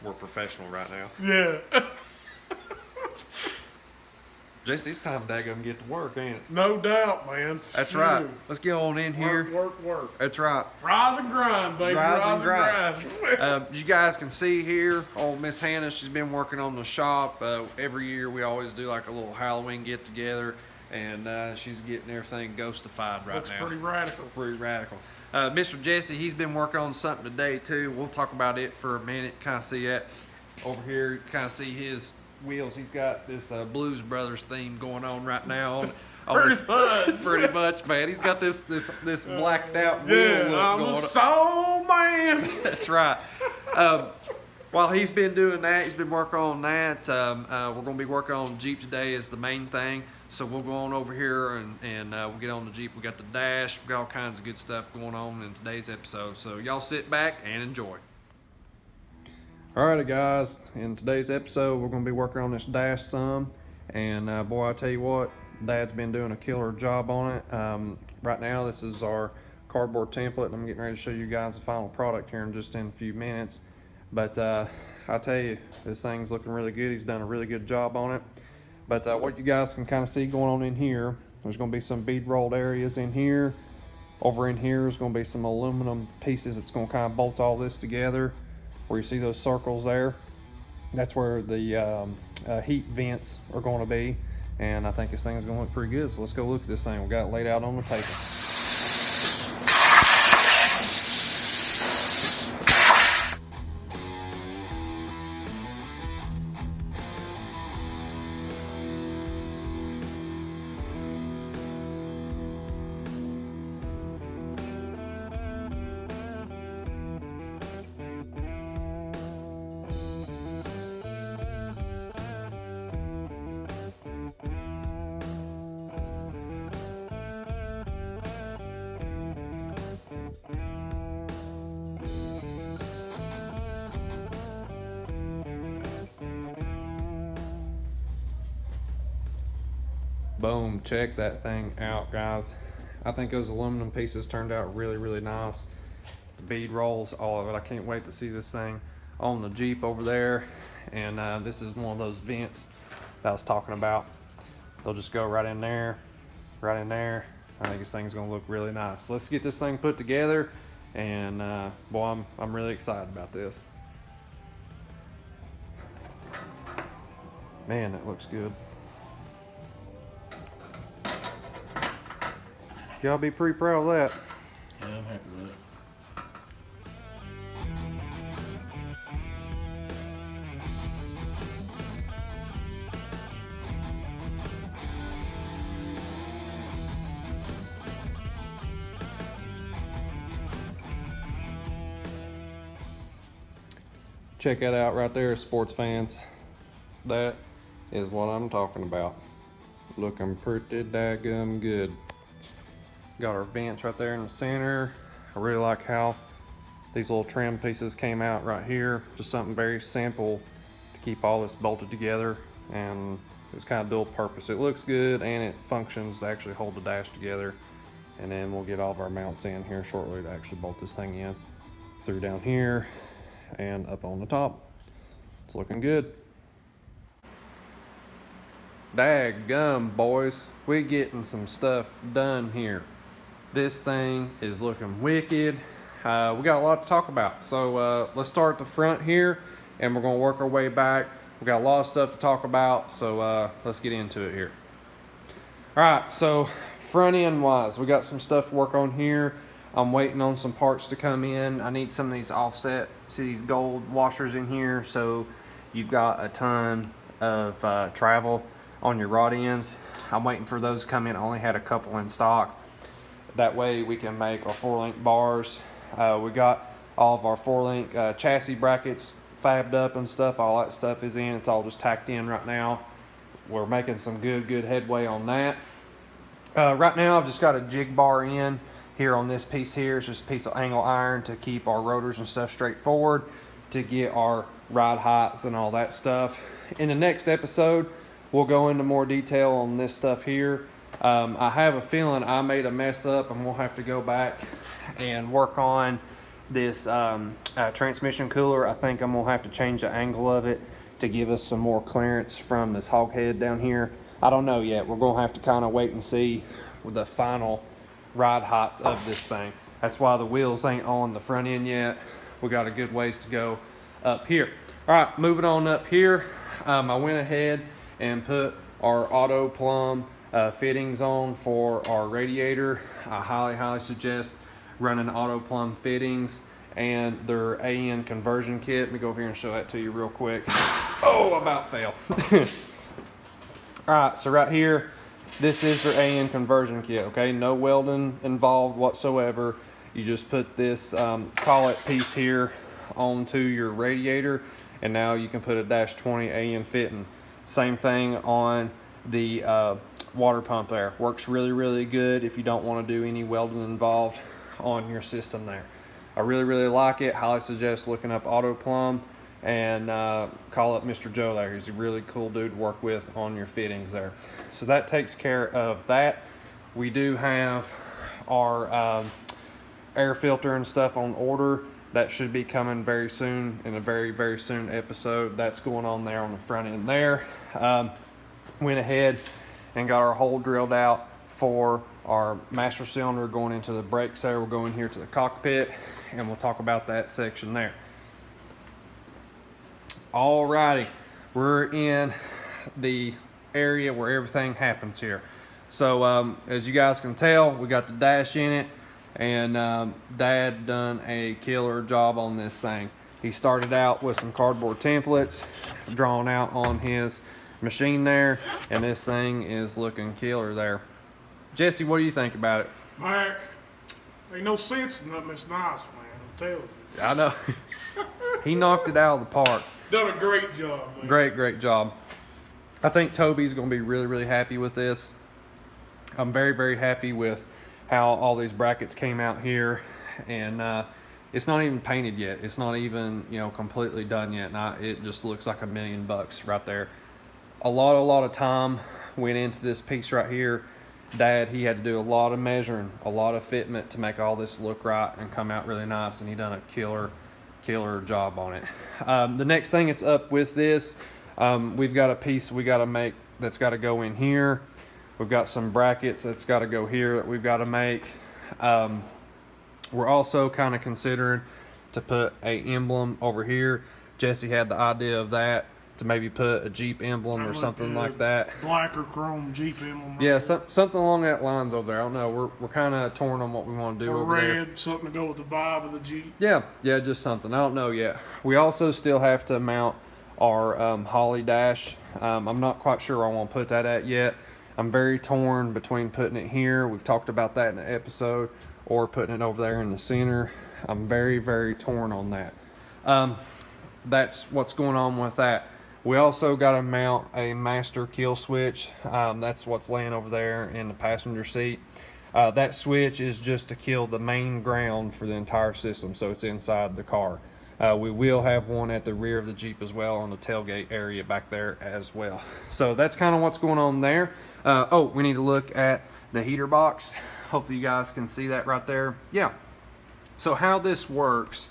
we're professional right now. Yeah. Jesse, it's time daggum get to work, ain't it? No doubt, man. That's Shoot. right. Let's get on in here. Work. That's right. Rise and grind, baby. Rise and grind. You guys can see here, old Miss Hannah, she's been working on the shop. Every year we always do like a little Halloween get together, and she's getting everything ghostified right Looks now. pretty radical. Pretty radical. Mr. Jesse, he's been working on something today too. We'll talk about it for a minute. Kind of see that over here. Kind of see his wheels. He's got this Blues Brothers theme going on right now. Pretty much, man. He's got this blacked out wheel look I'm going a on. soul man. That's right. While he's been doing that, he's been working on that. We're going to be working on Jeep today as the main thing. So we'll go on over here and we'll get on the Jeep. We got the dash. We got all kinds of good stuff going on in today's episode. So y'all sit back and enjoy. Alrighty, guys. In today's episode, we're going to be working on this dash some. And boy, I tell you what, Dad's been doing a killer job on it. Right now, this is our cardboard template. And I'm getting ready to show you guys the final product here in a few minutes. But I tell you, this thing's looking really good. He's done a really good job on it. But what you guys can kind of see going on in here, there's going to be some bead rolled areas in here. Over in here is going to be some aluminum pieces that's going to kind of bolt all this together. Where you see those circles there, that's where the heat vents are going to be. And I think this thing is going to look pretty good. So let's go look at this thing. We got it laid out on the paper. Boom, check that thing out, guys. I think those aluminum pieces turned out really nice. The bead rolls, all of it. I can't wait to see this thing on the Jeep over there. And this is one of those vents that I was talking about. They'll just go right in there. I think this thing's gonna look really nice. Let's get this thing put together, and boy, I'm really excited about this. Man, that looks good. Y'all be pretty proud of that. Yeah, I'm happy with it. Check that out right there, sports fans. That is what I'm talking about. Looking pretty daggum good. Got our vents right there in the center. I really like how these little trim pieces came out right here. Just something very simple to keep all this bolted together, and it's kind of dual purpose. It looks good and it functions to actually hold the dash together. And then we'll get all of our mounts in here shortly to actually bolt this thing in through down here and up on the top. It's looking good. Daggum, boys, we getting some stuff done here. This thing is looking wicked. We got a lot to talk about. So let's start at the front here, and we're gonna work our way back. We got a lot of stuff to talk about, so let's get into it here. All right, so front end wise, we got some stuff to work on here. I'm waiting on some parts to come in. I need some of these offset, see these gold washers in here, so you've got a ton of travel on your rod ends. I'm waiting for those to come in. I only had a couple in stock. That way we can make our 4-link bars. We got all of our 4-link chassis brackets fabbed up and stuff. All that stuff is in. It's all just tacked in right now. We're making some good headway on that. Right now I've just got a jig bar in here on this piece here. It's just a piece of angle iron to keep our rotors and stuff straight forward, to get our ride height and all that stuff. In the next episode, we'll go into more detail on this stuff here. I have a feeling I made a mess up, and we'll have to go back and work on this transmission cooler. I think I'm gonna have to change the angle of it to give us some more clearance from this hog head down here. I don't know yet. We're gonna have to kind of wait and see with the final ride height of this thing. That's why the wheels ain't on the front end yet. We got a good ways to go up here. All right, moving on up here. I went ahead and put our auto plumb fittings on for our radiator. I highly suggest running auto plumb fittings and their AN conversion kit. Let me go over here and show that to you real quick. Oh, about fell. All right, so right here, this is their AN conversion kit, okay? No welding involved whatsoever. You just put this collet piece here onto your radiator, and now you can put a -20 AN fitting. Same thing on the water pump there. Works really good if you don't want to do any welding involved on your system there. I really like it. Highly suggest looking up auto plumb and call up Mr. Joe there. He's a really cool dude to work with on your fittings there. So that takes care of that. We do have our air filter and stuff on order. That should be coming very soon in a very soon episode. That's going on there on the front end there. Went ahead and got our hole drilled out for our master cylinder going into the brakes there. We'll go in here to the cockpit and we'll talk about that section there. Alrighty, we're in the area where everything happens here. So as you guys can tell, we got the dash in it, and Dad done a killer job on this thing. He started out with some cardboard templates drawn out on his machine there, and this thing is looking killer there. Jesse, what do you think about it? Mac, ain't no sense in nothing. It's nice, man. I'm telling you. I know. He knocked it out of the park. Done a great job, man. Great job. I think Toby's going to be really happy with this. I'm very happy with how all these brackets came out here, and it's not even painted yet. It's not even, you know, completely done yet. And it just looks like $1 million right there. A lot of time went into this piece right here. Dad, he had to do a lot of measuring, a lot of fitment to make all this look right and come out really nice, and he done a killer job on it. The next thing that's up with this, we've got a piece we got to make that's got to go in here. We've got some brackets that's got to go here that we've got to make. We're also kind of considering to put a emblem over here. Jesse had the idea of that, to maybe put a Jeep emblem or something like that. Black or chrome Jeep emblem. Yeah, something along that lines over there. I don't know. We're kind of torn on what we want to do or over red, there. something to go with the vibe of the Jeep. Yeah, just something. I don't know yet. We also still have to mount our Holly dash. I'm not quite sure where I want to put that at yet. I'm very torn between putting it here. We've talked about that in the episode, or putting it over there in the center. I'm very torn on that. That's what's going on with that. We also got to mount a master kill switch. That's what's laying over there in the passenger seat. That switch is just to kill the main ground for the entire system, so it's inside the car. We will have one at the rear of the Jeep as well, on the tailgate area back there as well. So that's kind of what's going on there. Oh, we need to look at the heater box. Hopefully you guys can see that right there. Yeah. So how this works,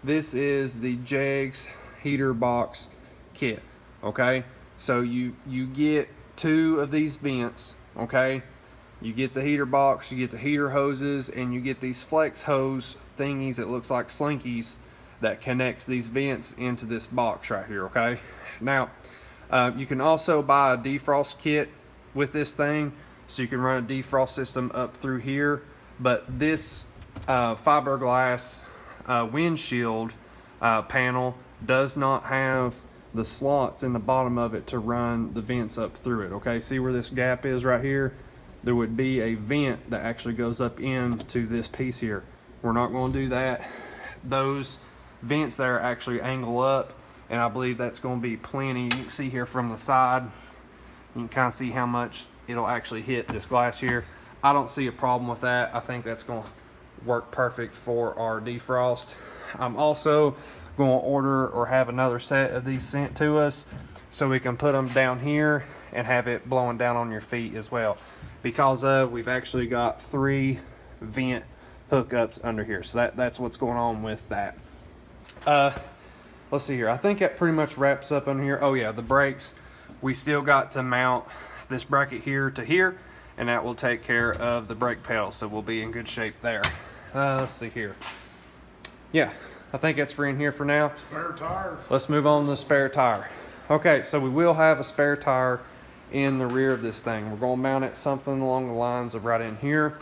this is the Jegs heater box kit. Okay, so you get 2 of these vents. Okay, you get the heater box, you get the heater hoses, and you get these flex hose thingies that looks like slinkies that connects these vents into this box right here. Okay, now you can also buy a defrost kit with this thing, so you can run a defrost system up through here. But this fiberglass windshield panel does not have the slots in the bottom of it to run the vents up through it. Okay, see where this gap is right here? There would be a vent that actually goes up into this piece here. We're not going to do that. Those vents there actually angle up, and I believe that's going to be plenty. You can see here from the side, you can kind of see how much it'll actually hit this glass here. I don't see a problem with that. I think that's going to work perfect for our defrost. I'm also going to order or have another set of these sent to us, so we can put them down here and have it blowing down on your feet as well, because we've actually got 3 vent hookups under here. So that's what's going on with that. Let's see here. I think that pretty much wraps up under here. Oh yeah, the brakes. We still got to mount this bracket here to here, and that will take care of the brake pedal. So we'll be in good shape there. Let's see here. Yeah, I think that's free in here for now. Spare tire. Let's move on to the spare tire. Okay, so we will have a spare tire in the rear of this thing. We're going to mount it something along the lines of right in here,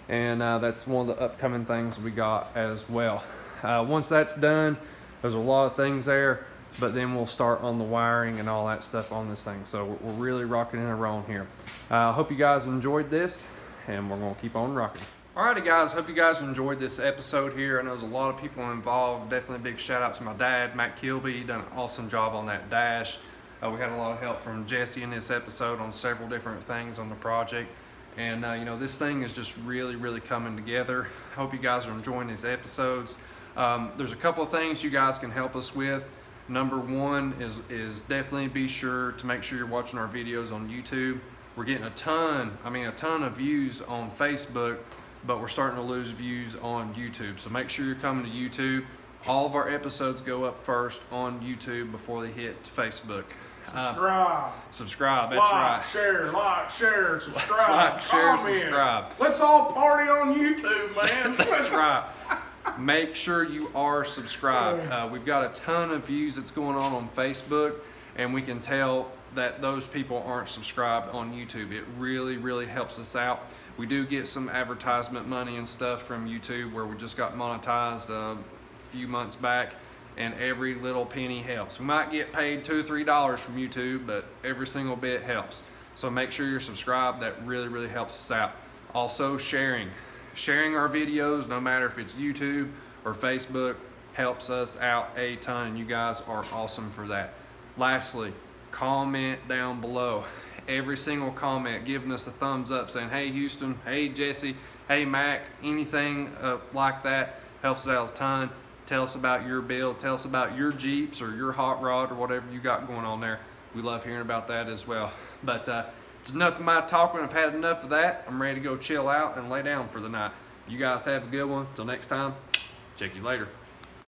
and that's one of the upcoming things we got as well. Once that's done, there's a lot of things there, but then we'll start on the wiring and all that stuff on this thing. So we're really rocking and rolling here. I hope you guys enjoyed this, and we're going to keep on rocking. Alrighty guys, hope you guys enjoyed this episode here. I know there's a lot of people involved. Definitely a big shout out to my dad, Matt Kilby. He done an awesome job on that dash. We had a lot of help from Jesse in this episode on several different things on the project. And you know, this thing is just really coming together. Hope you guys are enjoying these episodes. There's a couple of things you guys can help us with. Number one is definitely be sure to make sure you're watching our videos on YouTube. We're getting a ton of views on Facebook, but we're starting to lose views on YouTube. So make sure you're coming to YouTube. All of our episodes go up first on YouTube before they hit Facebook. Subscribe, that's right. Like, share, subscribe. Like, share, comment. subscribe. Let's all party on YouTube, man. That's right. Make sure you are subscribed. We've got a ton of views that's going on Facebook, and we can tell that those people aren't subscribed on YouTube. It really helps us out. We do get some advertisement money and stuff from YouTube, where we just got monetized a few months back, and every little penny helps. We might get paid $2 or $3 from YouTube, but every single bit helps. So make sure you're subscribed. That really helps us out. Also, sharing our videos, no matter if it's YouTube or Facebook, helps us out a ton. You guys are awesome for that. Lastly, comment down below. Every single comment giving us a thumbs up, saying, hey Houston, hey Jesse, hey Mac, anything like that helps us out a ton. Tell us about your build, tell us about your Jeeps or your hot rod or whatever you got going on there. We love hearing about that as well. But it's enough of my talking. I've had enough of that. I'm ready to go chill out and lay down for the night. You guys have a good one. Till next time, check you later.